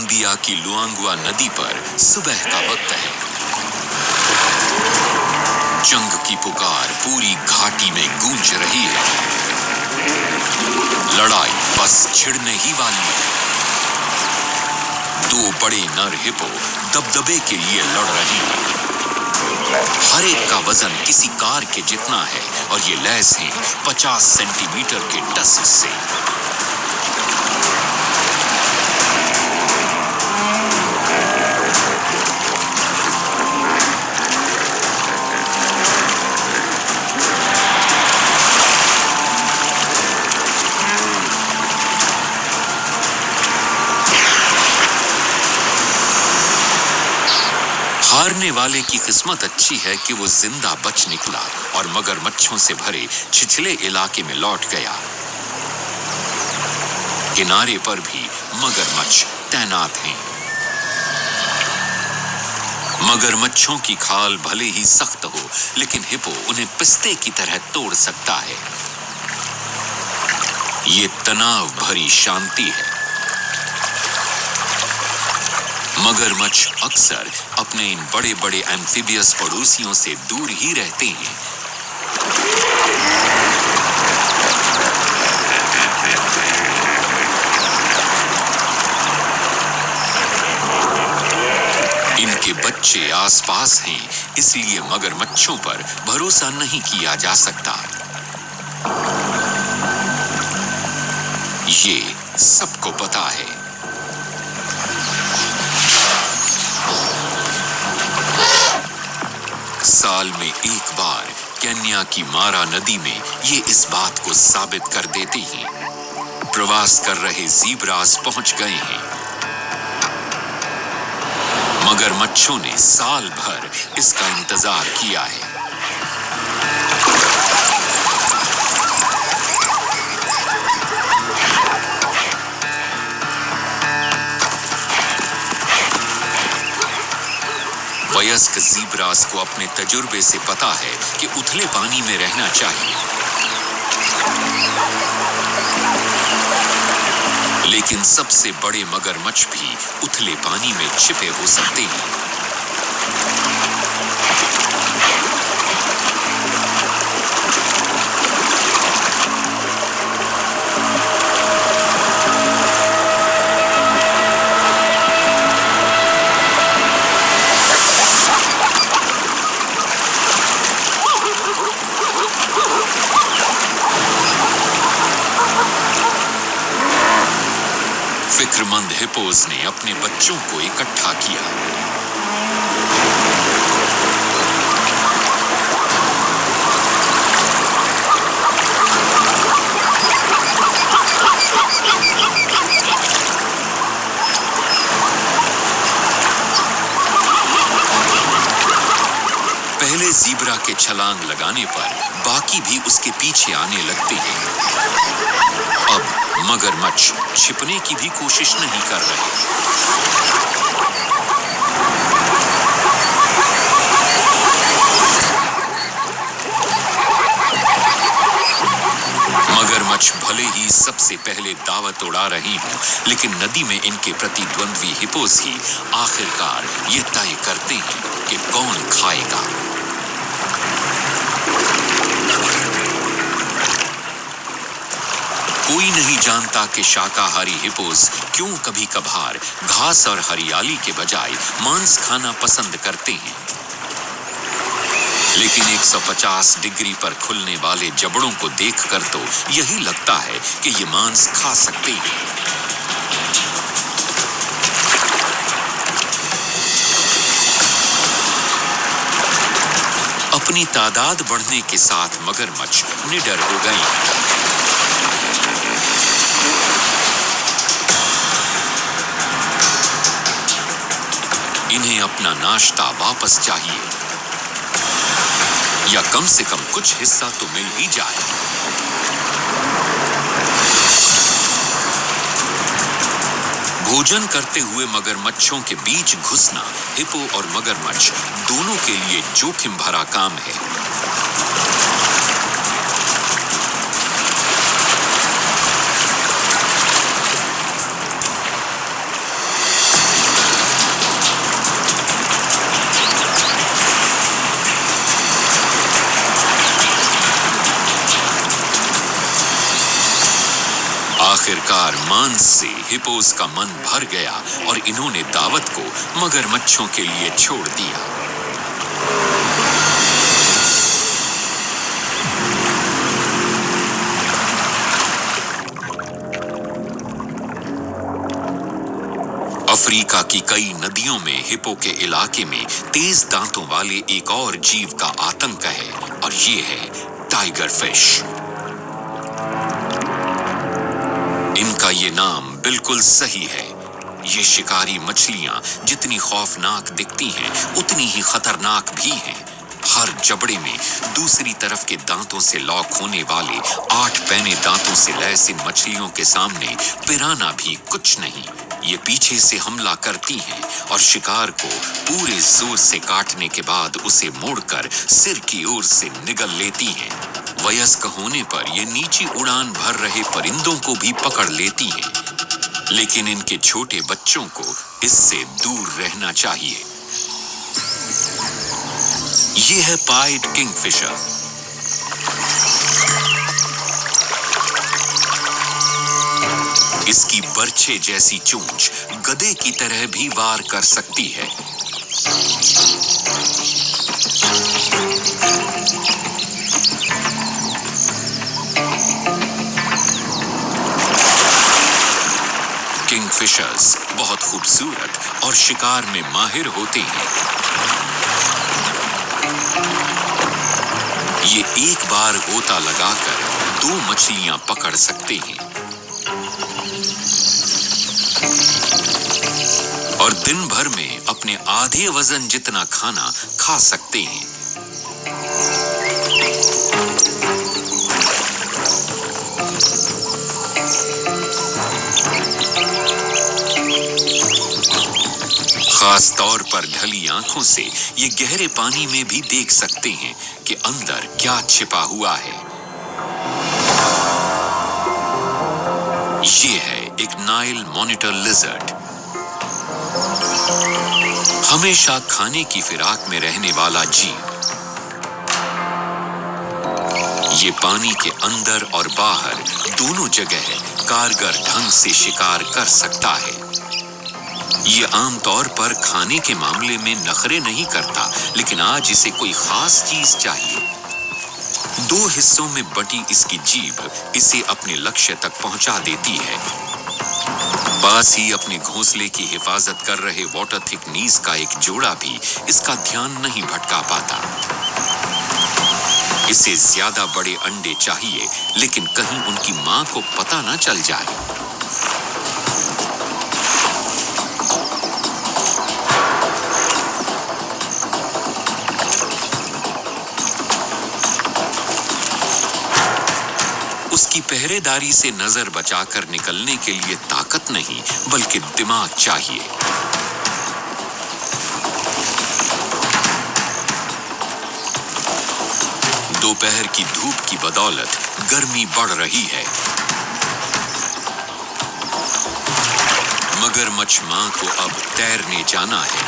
Zambia की लुआंगुआ नदी पर सुबह का वक्त है। जंग की पुकार पूरी घाटी में गूंज रही है। लड़ाई बस छिड़ने ही वाली है। दो बड़े नर हिपो दबदबे के लिए लड़ रहे हैं। हर एक का वजन किसी कार के जितना है और ये लैस हैं 50 सेंटीमीटर के टस्क से। हारने वाले की किस्मत अच्छी है कि वो जिंदा बच निकला और मगरमच्छों से भरे छिछले इलाके में लौट गया। किनारे पर भी मगरमच्छ तैनात हैं। मगरमच्छों की खाल भले ही सख्त हो, लेकिन हिपो उन्हें पिस्ते की तरह तोड़ सकता है। ये तनाव भरी शांति है। मगरमच्छ अक्सर अपने इन बड़े बड़े एम्फीबियस पड़ोसियों से दूर ही रहते हैं। इनके बच्चे आसपास हैं, इसलिए मगरमच्छों पर भरोसा नहीं किया जा सकता। ये सबको पता है। साल में एक बार केन्या की मारा नदी में ये इस बात को साबित कर देते हैं। प्रवास कर रहे ज़ीब्रास पहुंच गए हैं। मगरमच्छों ने साल भर इसका इंतजार किया है। वयस्क ज़ीब्रास को अपने तजुर्बे से पता है कि उथले पानी में रहना चाहिए, लेकिन सबसे बड़े मगरमच्छ भी उथले पानी में छिपे हो सकते हैं। फिक्रमंद हिपोज ने अपने बच्चों को इकट्ठा किया। पहले ज़ीब्रा के छलांग लगाने पर बाकी भी उसके पीछे आने लगते हैं। अब मगरमच्छ छिपने की भी कोशिश नहीं कर रहे। मगरमच्छ भले ही सबसे पहले दावत उड़ा रही हों, लेकिन नदी में इनके प्रतिद्वंद्वी हिपोस ही आखिरकार ये तय करते हैं कि कौन खाएगा। कोई नहीं जानता कि शाकाहारी हिपोस क्यों कभी कभार घास और हरियाली के बजाय मांस खाना पसंद करते हैं। लेकिन 150 डिग्री पर खुलने वाले जबड़ों को देखकर तो यही लगता है कि ये मांस खा सकते हैं। अपनी तादाद बढ़ने के साथ मगरमच्छ निडर हो गए हैं। इन्हें अपना नाश्ता वापस चाहिए, या कम से कम कुछ हिस्सा तो मिल ही जाए। भोजन करते हुए मगरमच्छों के बीच घुसना हिपो और मगरमच्छ दोनों के लिए जोखिम भरा काम है। आखिरकार मांस से हिपोस का मन भर गया और इन्होंने दावत को मगरमच्छों के लिए छोड़ दिया। अफ्रीका की कई नदियों में हिपो के इलाके में तेज दांतों वाले एक और जीव का आतंक है और ये है टाइगर फिश। इनका ये नाम बिल्कुल सही है। ये शिकारी मछलियां जितनी खौफनाक दिखती हैं, उतनी ही खतरनाक भी हैं। हर जबड़े में दूसरी तरफ के दांतों से लॉक होने वाले 8 पैने दांतों से लैस इन मछलियों के सामने पिराना भी कुछ नहीं। ये पीछे से हमला करती हैं और शिकार को पूरे जोर से काटने के बाद उसे मोड़कर सिर की ओर से निगल लेती हैं। वयस्क होने पर ये नीची उड़ान भर रहे परिंदों को भी पकड़ लेती हैं, लेकिन इनके छोटे बच्चों को इससे दूर रहना चाहिए। ये है पाइड किंगफिशर। इसकी बर्छे जैसी चोंच गधे की तरह भी वार कर सकती है। किंगफिशर्स बहुत खूबसूरत और शिकार में माहिर होते हैं। ये एक बार गोता लगाकर 2 मछलियां पकड़ सकते हैं और दिन भर में अपने आधे वजन जितना खाना खा सकते हैं। खास तौर पर ढली आंखों से ये गहरे पानी में भी देख सकते हैं कि अंदर क्या छिपा हुआ है। ये है एक नाइल मॉनिटर लिजर्ड। हमेशा खाने की फिराक में रहने वाला जीव। ये पानी के अंदर और बाहर दोनों जगह कारगर ढंग से शिकार कर सकता है। ये आमतौर पर खाने के मामले में नखरे नहीं करता, लेकिन आज इसे कोई खास चीज चाहिए। 2 हिस्सों में बटी इसकी जीभ इसे अपने लक्ष्य तक पहुंचा देती है। पास ही अपने घोंसले की हिफाजत कर रहे वाटर थिक नीस का एक जोड़ा भी इसका ध्यान नहीं भटका पाता। इसे ज्यादा बड़े अंडे चाहिए, लेकिन कहीं उनकी मां को पता न चल जाए। उसकी पहरेदारी से नजर बचाकर निकलने के लिए ताकत नहीं, बल्कि दिमाग चाहिए। दोपहर की धूप की बदौलत गर्मी बढ़ रही है। मगरमच्छ मां को अब तैरने जाना है।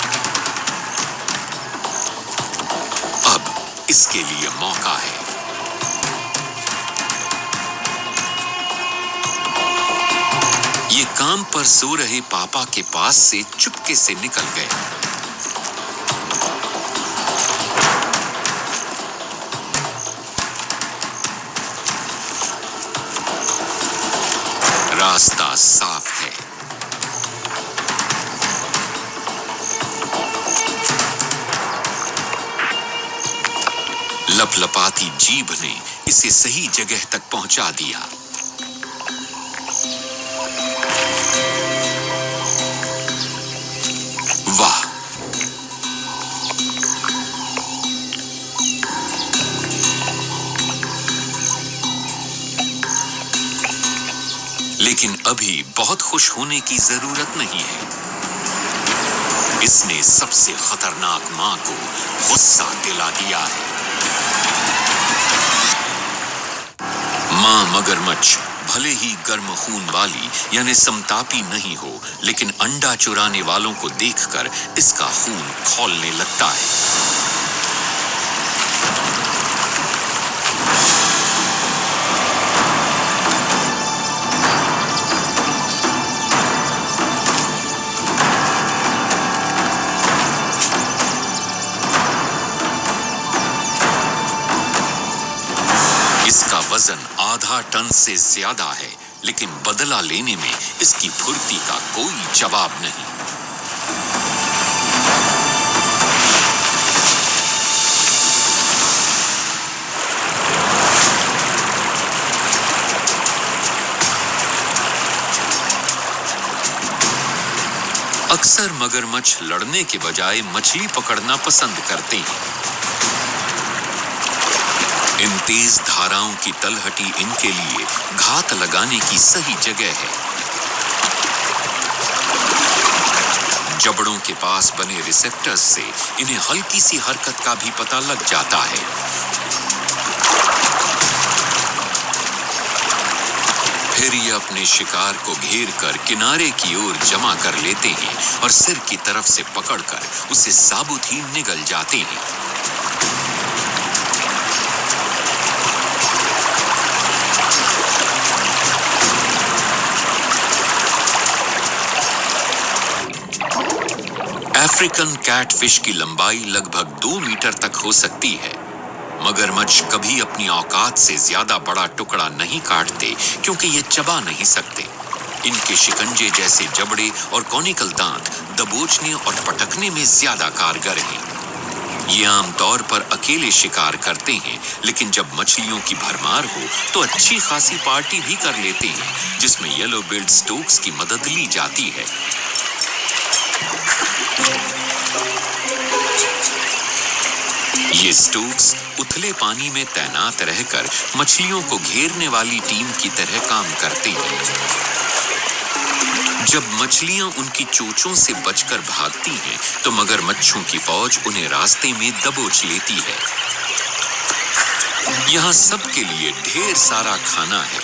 अब इसके लिए मौका है। ये काम पर सो रहे पापा के पास से चुपके से निकल गए। रास्ता साफ है। लपलपाती जीभ ने इसे सही जगह तक पहुंचा दिया। वाह! लेकिन अभी बहुत खुश होने की जरूरत नहीं है। इसने सबसे खतरनाक मां को गुस्सा दिला दिया है। मां मगरमच्छ भले ही गर्म खून वाली यानी समतापी नहीं हो, लेकिन अंडा चुराने वालों को देखकर इसका खून खौलने लगता है। टन से ज्यादा है, लेकिन बदला लेने में इसकी फुर्ती का कोई जवाब नहीं। अक्सर मगरमच्छ लड़ने के बजाय मछली पकड़ना पसंद करते हैं। इन तेज धाराओं की तलहटी इनके लिए घात लगाने की सही जगह है। जबड़ों के पास बने रिसेप्टर्स से इन्हें हल्की सी हरकत का भी पता लग जाता है। फिर ये अपने शिकार को घेर कर किनारे की ओर जमा कर लेते हैं और सिर की तरफ से पकड़कर उसे साबुत ही निगल जाते हैं। अफ्रीकन कैटफिश की लंबाई लगभग 2 मीटर तक हो सकती है। मगरमच्छ कभी अपनी औकात से ज्यादा बड़ा टुकड़ा नहीं काटते, क्योंकि ये चबा नहीं सकते। इनके शिकंजे जैसे जबड़े और कॉनिकल दांत दबोचने और पटकने में ज्यादा कारगर हैं। ये आमतौर पर अकेले शिकार करते हैं, लेकिन जब मछलियों की भरमार हो तो अच्छी खासी पार्टी भी कर लेते हैं, जिसमें येलो बिल्ड स्टोक्स की मदद ली जाती है। ये स्टोक्स उथले पानी में तैनात रहकर मछलियों को घेरने वाली टीम की तरह काम करते हैं। जब मछलियां उनकी चोंचों से बचकर भागती हैं, तो मगरमच्छों की फौज उन्हें रास्ते में दबोच लेती है। यहाँ सबके लिए ढेर सारा खाना है,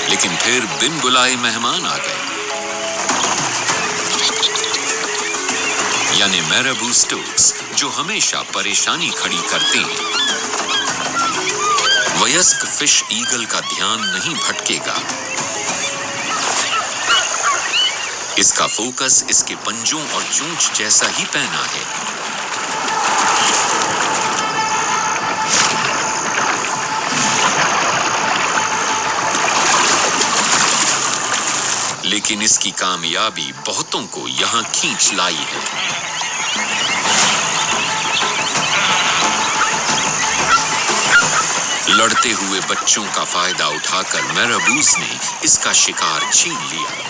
लेकिन फिर बिन बुलाए मेहमान आ गए, यानी मैराबू स्टोक्स, जो हमेशा परेशानी खड़ी करते हैं। वयस्क फिश ईगल का ध्यान नहीं भटकेगा। इसका फोकस इसके पंजों और चोंच जैसा ही पैना है। लेकिन इसकी कामयाबी बहुतों को यहां खींच लाई है। लड़ते हुए बच्चों का फायदा उठाकर मैराबूज ने इसका शिकार छीन लिया।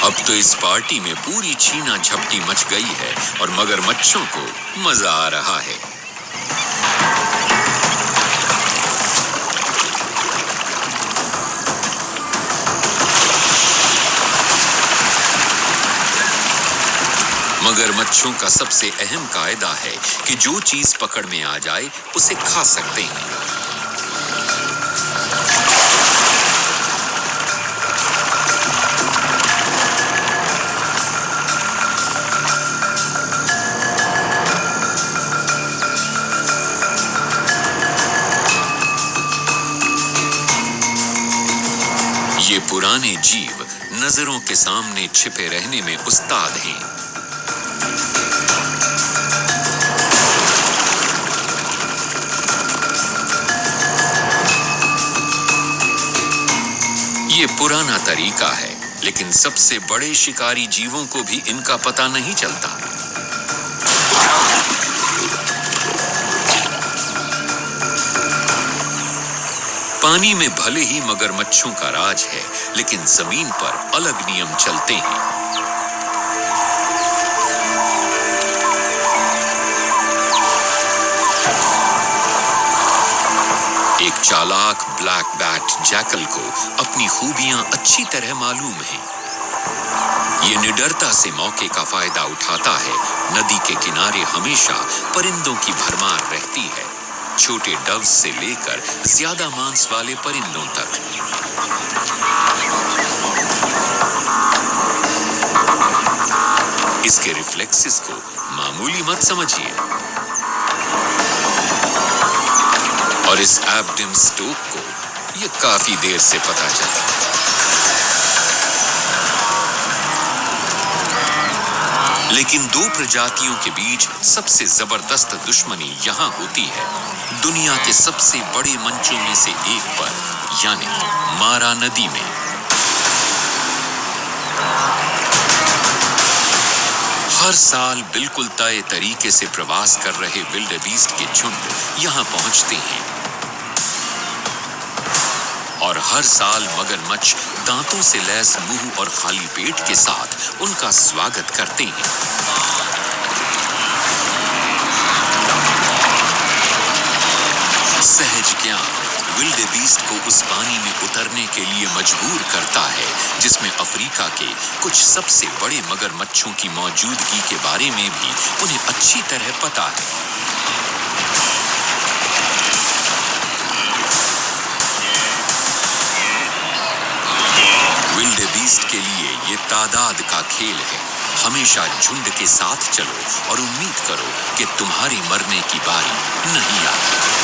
अब तो इस पार्टी में पूरी छीना झपटी मच गई है और मगरमच्छों को मजा आ रहा है। मगरमच्छों का सबसे अहम कायदा है कि जो चीज पकड़ में आ जाए उसे खा सकते हैं। ये पुराने जीव नजरों के सामने छिपे रहने में उस्ताद हैं। ये पुराना तरीका है, लेकिन सबसे बड़े शिकारी जीवों को भी इनका पता नहीं चलता। पानी में भले ही मगरमच्छों का राज है, लेकिन जमीन पर अलग नियम चलते हैं। एक चालाक ब्लैक बैट जैकल को अपनी खूबियां अच्छी तरह मालूम हैं। ये निडरता से मौके का फायदा उठाता है। नदी के किनारे हमेशा परिंदों की भरमार रहती है। छोटे डव्स से लेकर ज्यादा मांस वाले परिंदों तक। इसके रिफ्लेक्सेस को मामूली मत समझिए। और इस एब्डम स्टोक को ये काफी देर से पता चला। लेकिन दो प्रजातियों के बीच सबसे जबरदस्त दुश्मनी यहां होती है दुनिया के सबसे बड़े मंचों में से एक पर, यानी मारा नदी में। हर साल बिल्कुल तय तरीके से प्रवास कर रहे विल्डेबीस्ट के झुंड यहां पहुंचते हैं और हर साल मगरमच्छ दांतों से लैस मुंह और खाली पेट के साथ उनका स्वागत करते हैं। सहज ज्ञान विल्डेबीस्ट को उस पानी में उतरने के लिए मजबूर करता है जिसमें अफ्रीका के कुछ सबसे बड़े मगरमच्छों की मौजूदगी के बारे में भी उन्हें अच्छी तरह पता है। विल्डेबीस्ट के लिए ये तादाद का खेल है। हमेशा झुंड के साथ चलो और उम्मीद करो कि तुम्हारे मरने की बारी नहीं आती।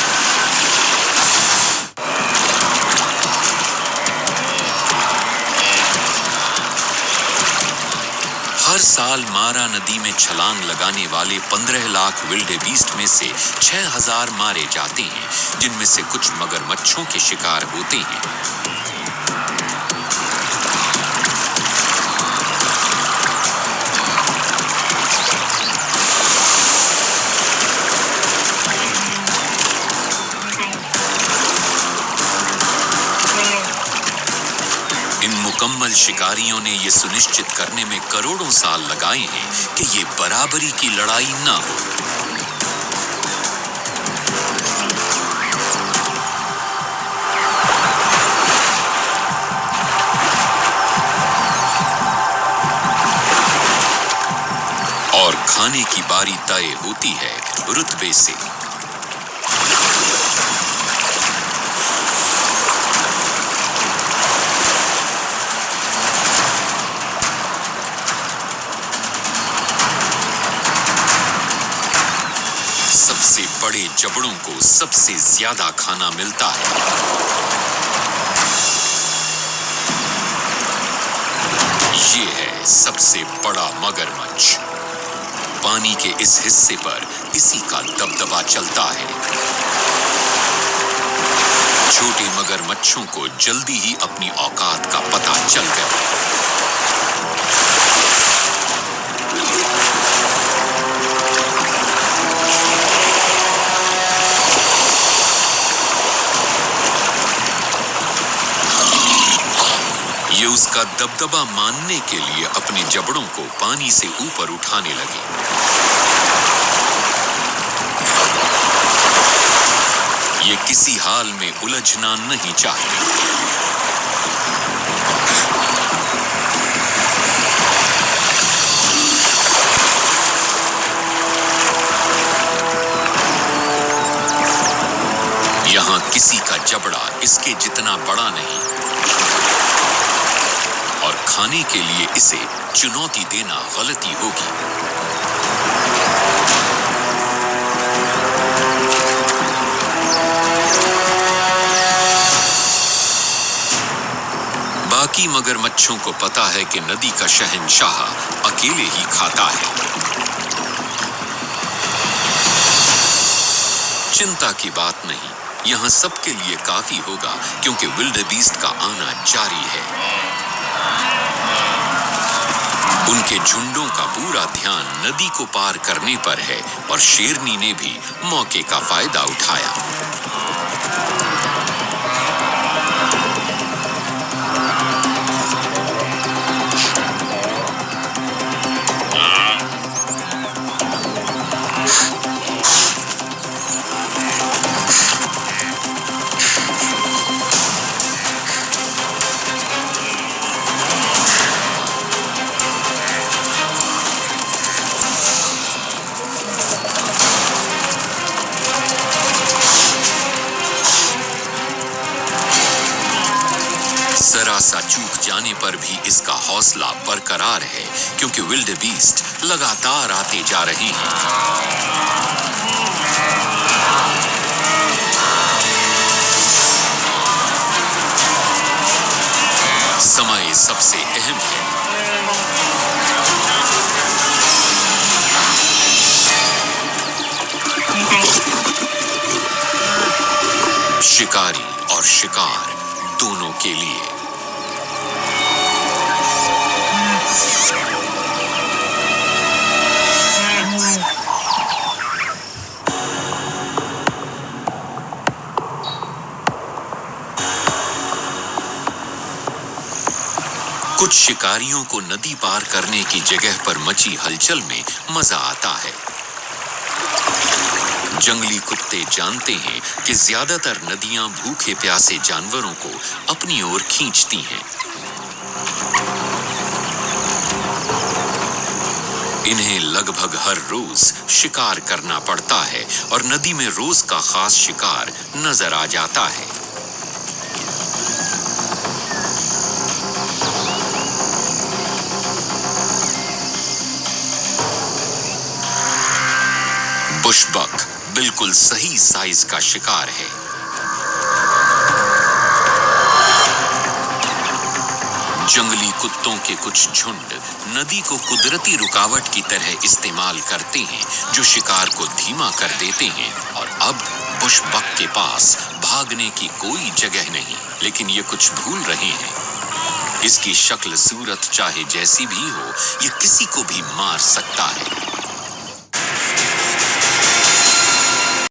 हर साल मारा नदी में छलांग लगाने वाले 15 लाख विल्डेबीस्ट में से 6000 मारे जाते हैं, जिनमें से कुछ मगरमच्छों के शिकार होते हैं। मुकम्मल शिकारियों ने यह सुनिश्चित करने में करोड़ों साल लगाए हैं कि ये बराबरी की लड़ाई ना हो। और खाने की बारी तय होती है रुतबे से। सबसे बड़े जबड़ों को सबसे ज्यादा खाना मिलता है। ये है सबसे बड़ा मगरमच्छ। पानी के इस हिस्से पर इसी का दबदबा चलता है। छोटे मगरमच्छों को जल्दी ही अपनी औकात का पता चल गया। ये उसका दबदबा मानने के लिए अपने जबड़ों को पानी से ऊपर उठाने लगे। ये किसी हाल में उलझना नहीं चाहते। यहां किसी का जबड़ा इसके जितना बड़ा नहीं और खाने के लिए इसे चुनौती देना गलती होगी। बाकी मगरमच्छों को पता है कि नदी का शहंशाह अकेले ही खाता है। चिंता की बात नहीं, यहां सबके लिए काफी होगा क्योंकि विल्डेबीस्ट का आना जारी है। उनके झुंडों का पूरा ध्यान नदी को पार करने पर है और शेरनी ने भी मौके का फायदा उठाया। जरा सा चूक जाने पर भी इसका हौसला बरकरार है, क्योंकि विल्डेबीस्ट लगातार आते जा रहे हैं। समय सबसे अहम है। शिकारी और शिकार दोनों के लिए। कुछ शिकारियों को नदी पार करने की जगह पर मची हलचल में मजा आता है। जंगली कुत्ते जानते हैं कि ज्यादातर नदियां भूखे प्यासे जानवरों को अपनी ओर खींचती हैं। इन्हें लगभग हर रोज शिकार करना पड़ता है और नदी में रोज का खास शिकार नजर आ जाता है। बुशबक बिल्कुल सही साइज का शिकार है। जंगली कुत्तों के कुछ झुंड नदी को कुदरती रुकावट की तरह इस्तेमाल करते हैं, जो शिकार को धीमा कर देते हैं। और अब बुशबक के पास भागने की कोई जगह नहीं, लेकिन ये कुछ भूल रहे हैं। इसकी शक्ल सूरत चाहे जैसी भी हो, ये किसी को भी मार सकता है।